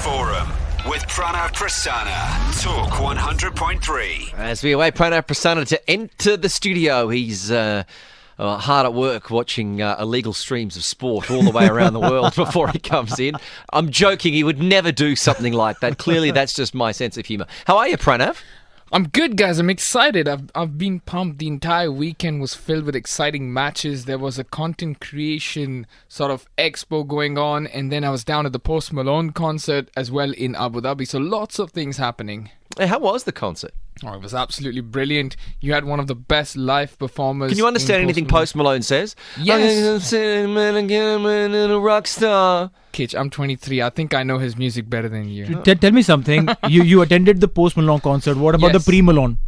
Forum with Pranav Prasana. Talk 100.3. As we await Pranav Prasana to enter the studio, he's hard at work watching illegal streams of sport all the way around the world before he comes in. I'm joking, he would never do something like that. Clearly, that's just my sense of humour. How are you, Pranav? I'm good, guys. I'm excited. I've been pumped. The entire weekend was filled with exciting matches. There was a content creation sort of expo going on, and then I was down at the Post Malone concert as well in Abu Dhabi. So lots of things happening. Hey, how was the concert? Oh, it was absolutely brilliant. You had one of the best live performers. Can you understand anything Post Malone says? Yes. I'm a rock star. Kitch, I'm 23. I think I know his music better than you. Tell me something. You attended the Post Malone concert. What about Yes. the pre-Malone?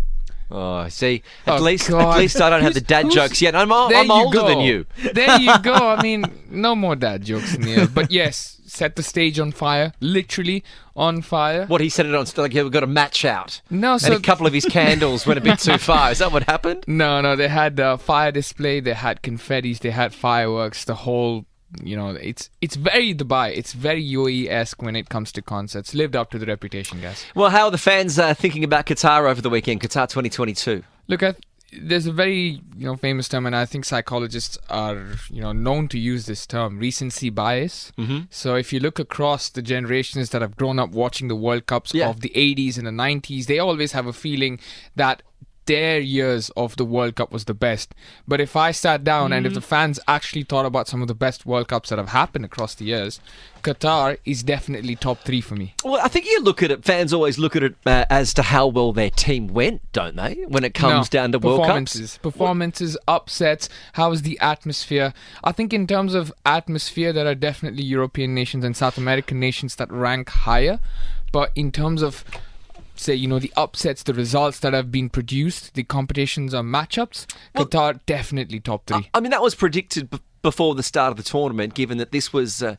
Oh, see, at Oh, least God. I don't have the dad jokes yet. I'm There you older go. than you. There you go. I mean, no more dad jokes, Neil. But yes, set the stage on fire. Literally on fire. What, he said it on like he got a match out. No, And so a couple of his candles went a bit too far. Is that what happened? No, they had fire display, they had confettis, they had fireworks, the whole, it's very Dubai, it's very UAE-esque when it comes to concerts. Lived up to the reputation, guys. Well, how are the fans thinking about Qatar over the weekend, Qatar 2022? Look, there's a very, famous term, and I think psychologists are, known to use this term, recency bias. Mm-hmm. So if you look across the generations that have grown up watching the World Cups of the 80s and the 90s, they always have a feeling that their years of the World Cup was the best. But if I sat down and if the fans actually thought about some of the best World Cups that have happened across the years, Qatar is definitely top 3 for me. Well, I think you look at it, fans always look at it as to how well their team went, don't they, when it comes down to World Cups? Performances, upsets, how is the atmosphere? I think in terms of atmosphere, there are definitely European nations and South American nations that rank higher. But in terms of say, the upsets, the results that have been produced, the competitions or matchups, Qatar definitely top 3. I mean, that was predicted before the start of the tournament, given that this was a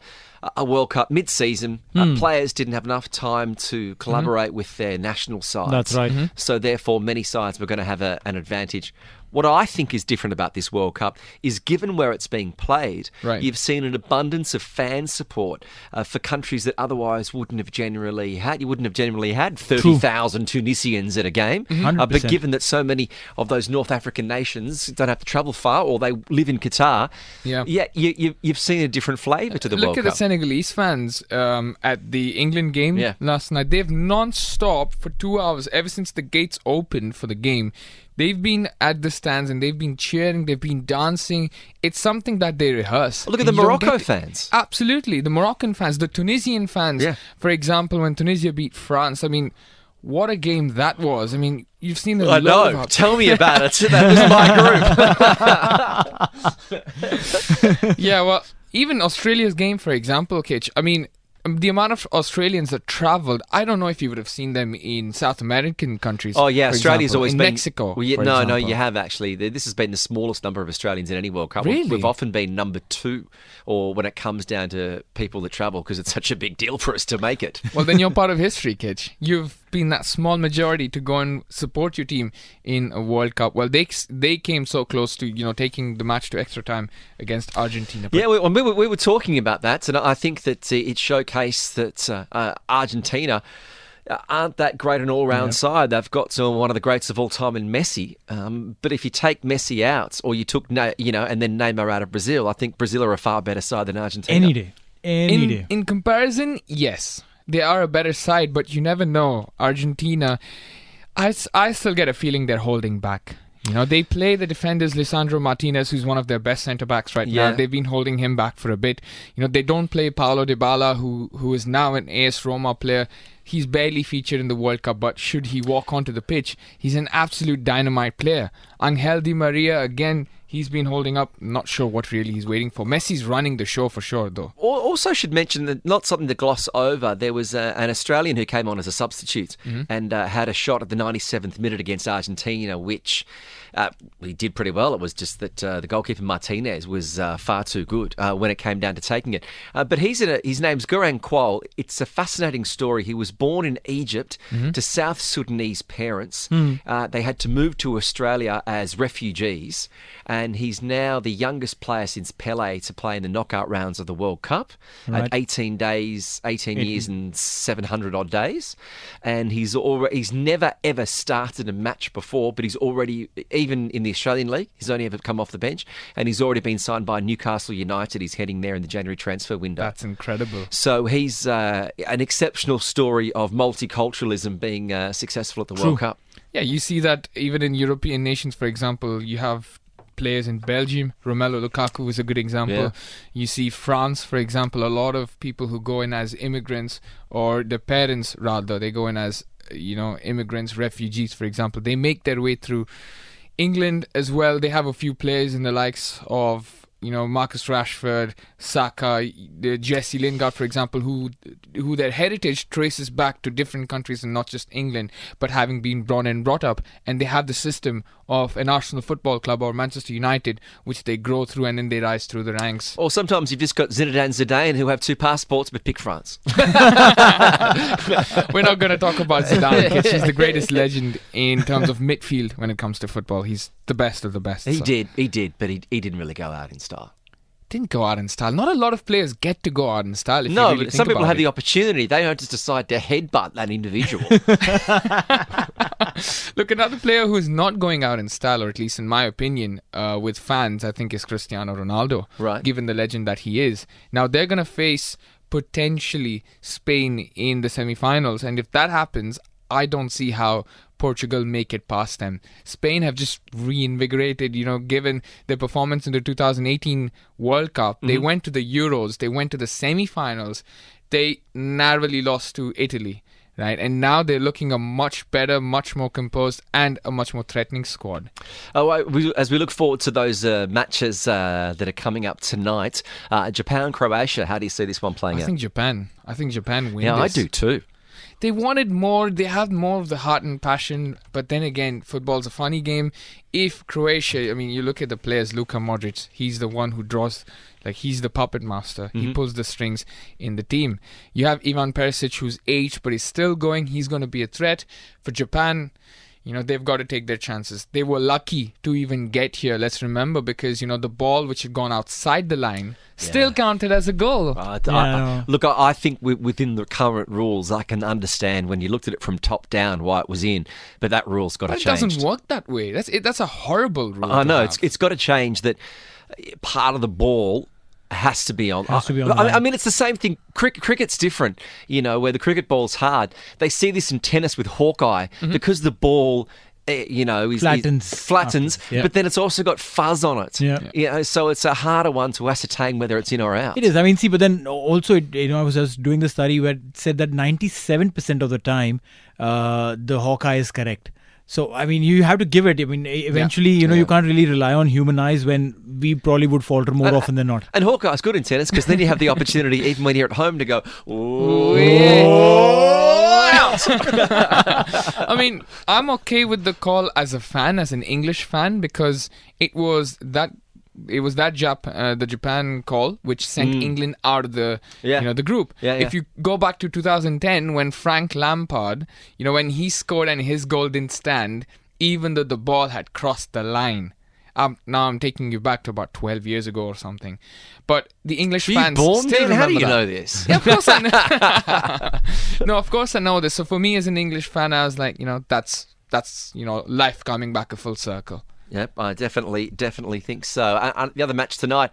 World Cup mid-season. Players didn't have enough time to collaborate with their national sides. That's right. So therefore, many sides were going to have an advantage. What I think is different about this World Cup is, given where it's being played, you've seen an abundance of fan support for countries that otherwise wouldn't have generally had. You wouldn't have generally had 30,000 Tunisians at a game. But given that so many of those North African nations don't have to travel far, or they live in Qatar, you've seen a different flavour to the World Cup. Look at the Senegalese fans at the England game last night. They've non-stop for 2 hours, ever since the gates opened for the game. They've been at the stands and they've been cheering, they've been dancing. It's something that they rehearse. Look at the Morocco fans. Absolutely. The Moroccan fans, the Tunisian fans. For example, when Tunisia beat France, I mean, what a game that was. I mean, you've seen the I know. Tell me about it. That was my group. Yeah, well, even Australia's game, for example, Kitch, I mean, the amount of Australians that travelled, I don't know if you would have seen them in South American countries. Oh, yeah, Australia's always in been... Mexico, Well, no, you have actually. This has been the smallest number of Australians in any World Cup. Really? We've often been number 2, or when it comes down to people that travel, because it's such a big deal for us to make it. Well, then you're part of history, Kitch. You've been that small majority to go and support your team in a World Cup. Well, they came so close to, taking the match to extra time against Argentina. Yeah, we were talking about that, and I think that it showcased that Argentina aren't that great an all-round side. They've got one of the greats of all time in Messi. But if you take Messi out, or you took, and then Neymar out of Brazil, I think Brazil are a far better side than Argentina. Any day. In comparison, yes. They are a better side, but you never know. Argentina, I still get a feeling they're holding back. They play the defenders, Lisandro Martinez, who's one of their best centre-backs right now. They've been holding him back for a bit. They don't play Paulo Dybala, who is now an AS Roma player. He's barely featured in the World Cup, but should he walk onto the pitch, he's an absolute dynamite player. Angel Di Maria, again, he's been holding up. Not sure what really he's waiting for. Messi's running the show for sure, though. Also should mention that, not something to gloss over, there was an Australian who came on as a substitute and had a shot at the 97th minute against Argentina, which he did pretty well. It was just that the goalkeeper Martinez was far too good when it came down to taking it. But his name's Gurang Kwal. It's a fascinating story. He was born in Egypt to South Sudanese parents. They had to move to Australia as refugees, and he's now the youngest player since Pele to play in the knockout rounds of the World Cup at 18 years and 700 odd days. And he's never ever started a match before, but he's already, even in the Australian League, he's only ever come off the bench, and he's already been signed by Newcastle United. He's heading there in the January transfer window. That's incredible. So he's an exceptional story of multiculturalism being successful at the World Cup. Yeah, you see that even in European nations, for example, you have players in Belgium. Romelu Lukaku is a good example. Yeah. You see France, for example, a lot of people who go in as immigrants, or their parents rather, they go in as immigrants, refugees, for example. They make their way through England as well. They have a few players in the likes of Marcus Rashford, Saka, Jesse Lingard, for example, who their heritage traces back to different countries and not just England, but having been born and brought up, and they have the system of an Arsenal Football Club or Manchester United, which they grow through and then they rise through the ranks. Or sometimes you've just got Zinedine Zidane who have 2 passports but pick France. We're not going to talk about Zidane because he's the greatest legend in terms of midfield when it comes to football. He's the best of the best. He did, but he didn't really go out in style. Didn't go out in style. Not a lot of players get to go out in style. No, but some people have the opportunity. They don't just decide to headbutt that individual. Look, another player who is not going out in style, or at least in my opinion, with fans, I think is Cristiano Ronaldo. Right. Given the legend that he is. Now, they're going to face potentially Spain in the semi-finals, and if that happens, I don't see how Portugal make it past them. Spain have just reinvigorated, given their performance in the 2018 World Cup. They went to the Euros, they went to the semi-finals, they narrowly lost to Italy, right? And now they're looking a much better, much more composed, and a much more threatening squad. As we look forward to those matches that are coming up tonight, Japan-Croatia, how do you see this one playing out? I think Japan win Yeah, this. I do too. They wanted more, they had more of the heart and passion, but then again, football's a funny game. If Croatia, you look at the players, Luka Modric, he's the one who draws, he's the puppet master. He pulls the strings in the team. You have Ivan Perisic, who's aged, but he's still going. He's going to be a threat. For Japan, they've got to take their chances. They were lucky to even get here, let's remember, because, the ball which had gone outside the line still counted as a goal. Look, I think within the current rules, I can understand when you looked at it from top down why it was in, but that rule's got to change. It doesn't work that way. That's a horrible rule. I know, it's got to change that part of the ball has to be on. It's the same thing. Cricket's different, where the cricket ball's hard. They see this in tennis with Hawkeye because the ball, flattens, but then it's also got fuzz on it. Yeah. So it's a harder one to ascertain whether it's in or out. It is. But then also, I was just doing the study where it said that 97% of the time, the Hawkeye is correct. So, you have to give it. Eventually, you can't really rely on human eyes when we probably would falter more often than not. And Hawkeye's good in tennis because then you have the opportunity, even when you're at home, to go, out. I'm okay with the call as a fan, as an English fan, because it was that the Japan call which sent England out of the the group. If you go back to 2010 when Frank Lampard, when he scored and his goal didn't stand, even though the ball had crossed the line. Now I'm taking you back to about 12 years ago or something. But the English fans still remember How do you that. know this? Yeah, of course I know. No, of course I know this. So for me as an English fan, I was like, that's life coming back a full circle. Yep, I definitely think so. The other match tonight,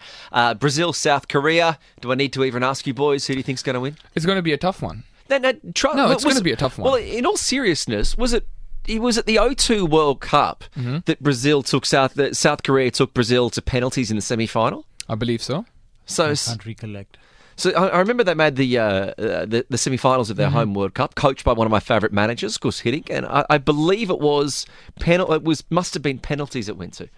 Brazil, South Korea. Do I need to even ask you boys, who do you think's going to win? It's going to be a tough one. It's going to be a tough one. Well, in all seriousness, was it the 2002 World Cup that South Korea took Brazil to penalties in the semi-final? I believe so. I can't recollect. So I remember they made the semi-finals of their home World Cup, coached by one of my favourite managers, Gus Hiddink, and I believe it must have been penalties it went to.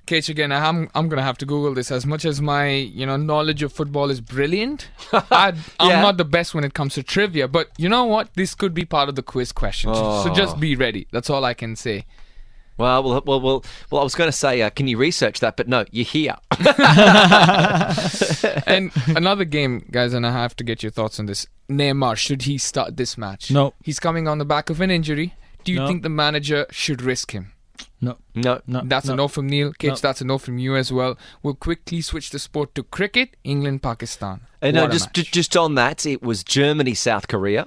Kate, again, I'm going to have to Google this. As much as my knowledge of football is brilliant, I'm not the best when it comes to trivia. But you know what? This could be part of the quiz question. So just be ready. That's all I can say. Well, I was going to say, can you research that? But no, you're here. And another game, guys, and I have to get your thoughts on this. Neymar, should he start this match? No. He's coming on the back of an injury. Do you think the manager should risk him? No. That's a no from Neil. Kitch, that's a no from you as well. We'll quickly switch the sport to cricket. England, Pakistan. No, just on that, it was Germany, South Korea,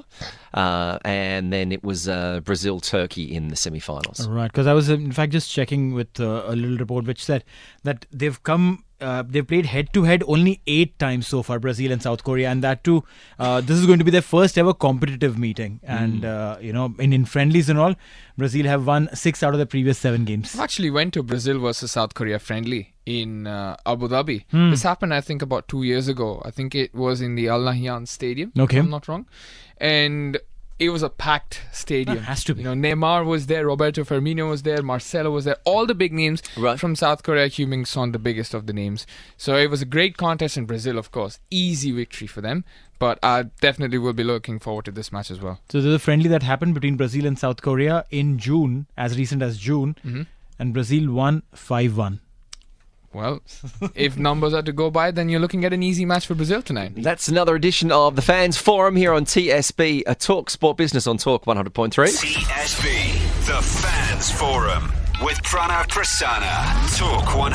and then it was Brazil, Turkey in the semi-finals. Right, because I was in fact just checking with a little report which said that they've played head-to-head only 8 times so far, Brazil and South Korea, and that too, this is going to be their first ever competitive meeting. And, in friendlies and all, Brazil have won 6 out of the previous 7 games. I actually went to Brazil versus South Korea friendly in Abu Dhabi. This happened, I think, about 2 years ago. I think it was in the Al Nahyan Stadium, if I'm not wrong. And it was a packed stadium. That has to be. Neymar was there, Roberto Firmino was there, Marcelo was there. All the big names from South Korea. Heung-min Son, the biggest of the names. So it was a great contest in Brazil, of course. Easy victory for them. But I definitely will be looking forward to this match as well. So there's a friendly that happened between Brazil and South Korea in June, as recent as June. And Brazil won 5-1. Well, if numbers are to go by, then you're looking at an easy match for Brazil tonight. That's another edition of the Fans Forum here on TSB, a Talk Sport Business on Talk 100.3. TSB, the Fans Forum with Pranav Prasana. Talk 100.